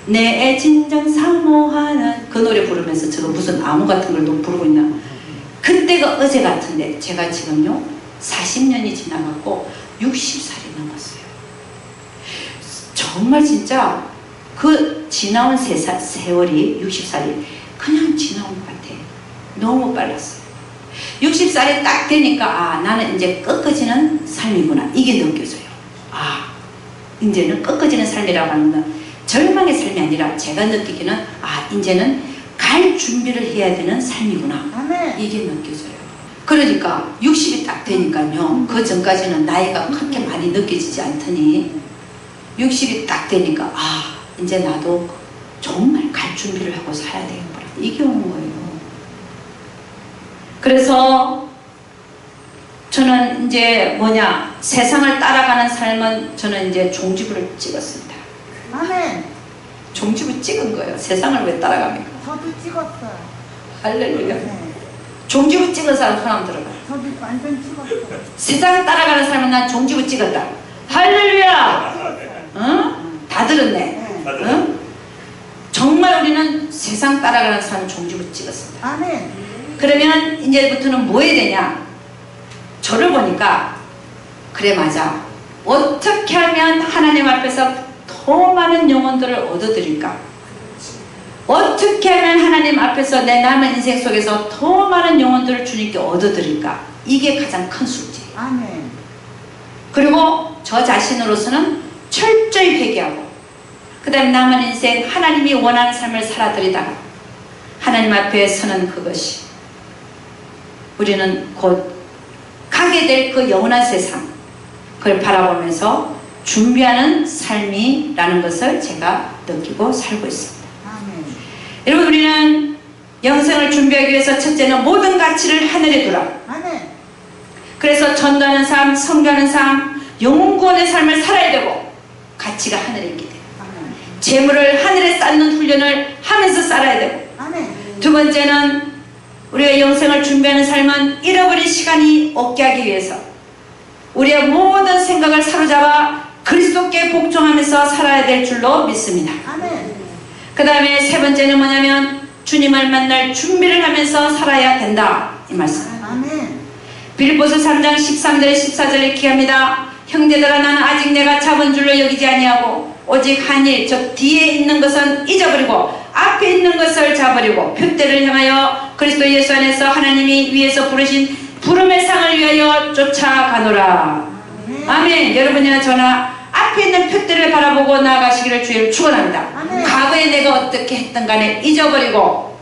내 진정 사모하는 그 노래 부르면서 제가 무슨 암호 같은 걸 또 부르고 있나. 그때가 어제 같은데 제가 지금요 40년이 지나갔고 60살이 넘었어요. 정말 진짜 그 지나온 세월이 60살이 그냥 지나온 것 같아. 너무 빨랐어요. 60살이 딱 되니까 아 나는 이제 꺾어지는 삶이구나 이게 느껴져요. 아 이제는 꺾어지는 삶이라고 하는 건 절망의 삶이 아니라 제가 느끼기는 아 이제는 갈 준비를 해야 되는 삶이구나. 아멘. 이게 느껴져요. 그러니까 60이 딱 되니까요. 그 전까지는 나이가 그렇게 많이 느껴지지 않더니 60이 딱 되니까 아 이제 나도 정말 갈 준비를 하고 살아야 되겠구나. 이게 오는 거예요. 그래서 저는 이제 세상을 따라가는 삶은 저는 이제 종지부를 찍었습니다. 아멘. 종지부 찍은 거예요. 세상을 왜 따라갑니까? 저도 찍었어요. 할렐루야. 네. 종지부 찍은 사람 손 한번 들어봐요. 저도 완전 찍었어요. 세상을 따라가는 삶은 난 종지부 찍었다. 할렐루야. 응? 다 들었네. 네. 응? 정말 우리는 세상 따라가는 삶은 종지부 찍었습니다. 아멘. 그러면 이제부터는 뭐 해야 되냐? 저를 보니까 그래 맞아. 어떻게 하면 하나님 앞에서 더 많은 영혼들을 얻어드릴까? 어떻게 하면 하나님 앞에서 내 남은 인생 속에서 더 많은 영혼들을 주님께 얻어드릴까? 이게 가장 큰 숙제예요. 아멘. 그리고 저 자신으로서는 철저히 회개하고 그 다음에 남은 인생 하나님이 원하는 삶을 살아드리다가 하나님 앞에 서는 그것이 우리는 곧 가게 될 그 영원한 세상 그걸 바라보면서 준비하는 삶이라는 것을 제가 느끼고 살고 있습니다. 아멘. 여러분 우리는 영생을 준비하기 위해서 첫째는 모든 가치를 하늘에 두라. 아멘. 그래서 전도하는 삶, 선교하는 삶, 영혼 구원의 삶을 살아야 되고 가치가 하늘에 있게 돼요. 아멘. 재물을 하늘에 쌓는 훈련을 하면서 살아야 되고 아멘. 두 번째는 우리가 영생을 준비하는 삶은 잃어버린 시간이 없게 하기 위해서 우리의 모든 생각을 사로잡아 그리스도께 복종하면서 살아야 될 줄로 믿습니다. 아멘. 그 다음에 세 번째는 뭐냐면 주님을 만날 준비를 하면서 살아야 된다 이 말씀. 아멘. 빌립보서 3장 13절 14절에 기합니다. 형제들아 나는 아직 내가 잡은 줄로 여기지 아니하고 오직 한 일 저 뒤에 있는 것은 잊어버리고 앞에 있는 것을 잡으려고 표대를 향하여 그리스도 예수 안에서 하나님이 위에서 부르신 부름의 상을 위하여 쫓아가노라. 아멘. 여러분이나 저나 앞에 있는 표대를 바라보고 나아가시기를 주의를 축원합니다. 아멘. 과거에 내가 어떻게 했든 간에 잊어버리고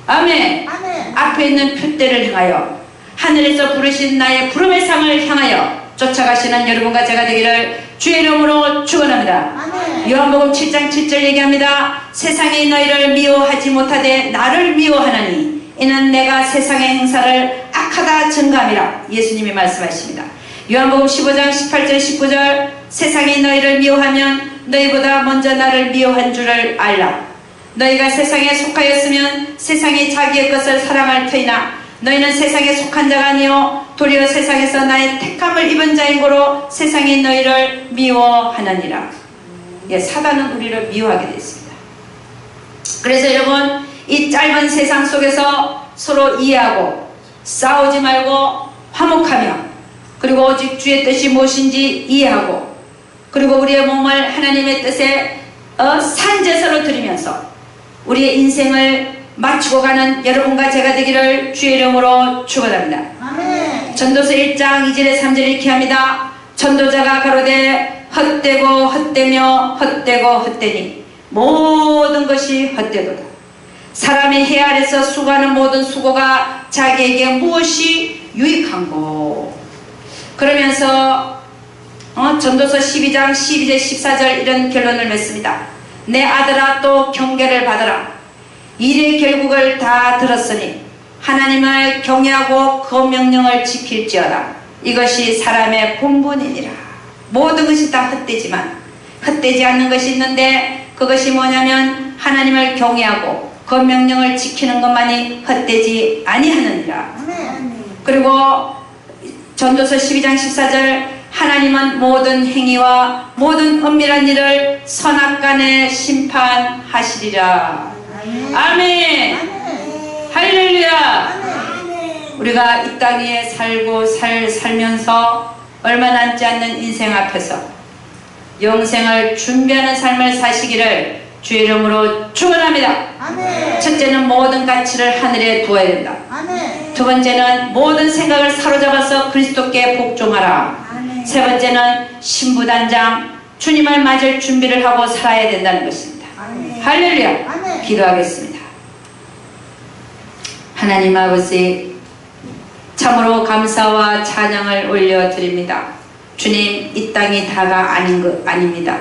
아멘. 아멘. 앞에 있는 표대를 향하여 하늘에서 부르신 나의 부름의 상을 향하여 쫓아가시는 여러분과 제가 되기를 주의 이름으로 축원합니다. 아멘. 요한복음 7장 7절 얘기합니다. 세상이 너희를 미워하지 못하되 나를 미워하나니 이는 내가 세상의 행사를 악하다 증감이라 예수님이 말씀하십니다. 요한복음 15장 18절 19절 세상이 너희를 미워하면 너희보다 먼저 나를 미워한 줄을 알라. 너희가 세상에 속하였으면 세상이 자기의 것을 사랑할 터이나 너희는 세상에 속한 자가 아니요 도리어 세상에서 나의 택함을 입은 자인 고로 세상이 너희를 미워하느니라. 예, 사단은 우리를 미워하게 되어 있습니다. 그래서 여러분 이 짧은 세상 속에서 서로 이해하고 싸우지 말고 화목하며 그리고 오직 주의 뜻이 무엇인지 이해하고, 그리고 우리의 몸을 하나님의 뜻에 산제사로 드리면서 우리의 인생을 마치고 가는 여러분과 제가 되기를 주의 이름으로 축원합니다. 아멘. 전도서 1장 2절에 3절 이렇게 합니다. 전도자가 가로되 헛되고 헛되며 헛되고 헛되니 모든 것이 헛되도다. 사람이 해 아래서 수고하는 모든 수고가 자기에게 무엇이 유익한고. 그러면서 전도서 12장 12절 14절 이런 결론을 맺습니다. 내 아들아 또 경계를 받으라. 일의 결국을 다 들었으니 하나님을 경외하고 그 명령을 지킬지어다. 이것이 사람의 본분이니라. 모든 것이 다 헛되지만 헛되지 않는 것이 있는데, 그것이 뭐냐면 하나님을 경외하고 그 명령을 지키는 것만이 헛되지 아니하느니라. 아멘. 그리고 전도서 12장 14절 하나님은 모든 행위와 모든 은밀한 일을 선악간에 심판하시리라. 아멘. 아멘. 아멘. 할렐루야. 아멘. 우리가 이 땅 위에 살고 살면서 얼마 남지 않는 인생 앞에서 영생을 준비하는 삶을 사시기를 주의 이름으로 축원합니다. 아멘. 첫째는 모든 가치를 하늘에 두어야 된다. 아멘. 두 번째는 모든 생각을 사로잡아서 그리스도께 복종하라. 아멘. 세 번째는 신부단장 주님을 맞을 준비를 하고 살아야 된다는 것입니다. 아멘. 할렐루야. 아멘. 기도하겠습니다. 하나님 아버지, 참으로 감사와 찬양을 올려드립니다. 주님, 이 땅이 다가 아닙니다.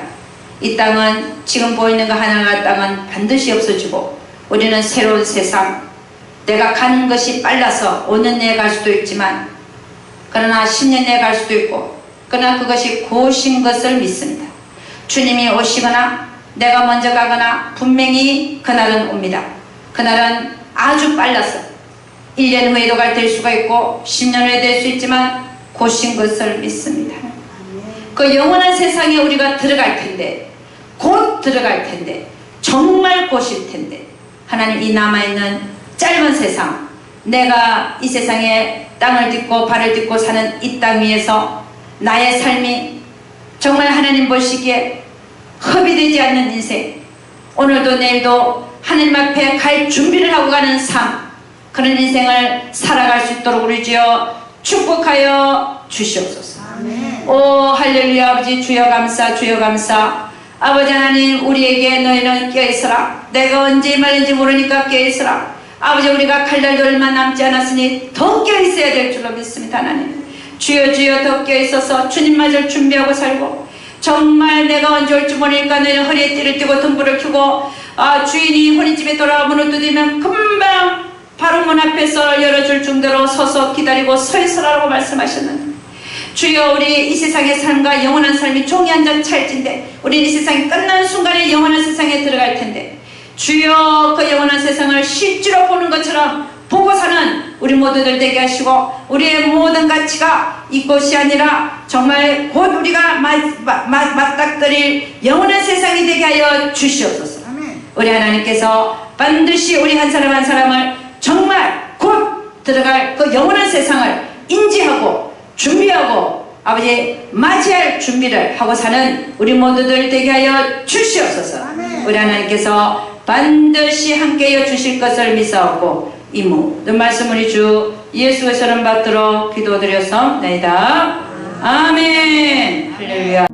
이 땅은 지금 보이는 거 하나가 땅은 반드시 없어지고 우리는 새로운 세상, 내가 가는 것이 빨라서 5년 내에 갈 수도 있지만, 그러나 10년 내에 갈 수도 있고, 그러나 그것이 곧인 것을 믿습니다. 주님이 오시거나 내가 먼저 가거나 분명히 그날은 옵니다. 그날은 아주 빨라서 1년 후에도 될 수가 있고 10년 후에 될 수 있지만 곧인 것을 믿습니다. 그 영원한 세상에 우리가 들어갈 텐데, 곧 들어갈 텐데, 정말 곧일 텐데, 하나님, 이 남아있는 짧은 세상, 내가 이 세상에 땅을 딛고 발을 딛고 사는 이 땅 위에서 나의 삶이 정말 하나님 보시기에 허비되지 않는 인생, 오늘도 내일도 하나님 앞에 갈 준비를 하고 가는 삶, 그런 인생을 살아갈 수 있도록 우리 주여 축복하여 주시옵소서. 아멘. 오 할렐루야. 아버지 주여 감사, 주여 감사. 아버지 하나님, 우리에게 너희는 깨어있으라. 내가 언제 말인지 모르니까 깨어있으라. 아버지, 우리가 갈 날도 얼마 남지 않았으니 더 깨어있어야 될 줄로 믿습니다. 하나님, 주여 주여 더 깨어있어서 주님 맞을 준비하고 살고, 정말 내가 언제 올지 모르니까 너희는 허리에 띠를 띠고 등불을 켜고 주인이 혼인집에 돌아와 문을 두드리면 금방 바로 문 앞에서 열어줄 정도로 서서 기다리고 서 있으라고 말씀하셨는데, 주여, 우리 이 세상의 삶과 영원한 삶이 종이 한 장 찰진데, 우리 이 세상이 끝나는 순간에 영원한 세상에 들어갈 텐데, 주여, 그 영원한 세상을 실제로 보는 것처럼 보고 사는 우리 모두들 되게 하시고, 우리의 모든 가치가 이곳이 아니라 정말 곧 우리가 맞닥뜨릴 영원한 세상이 되게 하여 주시옵소서. 아멘. 우리 하나님께서 반드시 우리 한 사람 한 사람을 정말 곧 들어갈 그 영원한 세상을 인지하고 준비하고 아버지 맞이할 준비를 하고 사는 우리 모두들 되게 하여 주시옵소서. 아멘. 우리 하나님께서 반드시 함께하여 주실 것을 믿사옵고, 이 모든 말씀 우리 주 예수의 이름 받들어 기도드렸사옵나이다. 아멘. 할렐루야.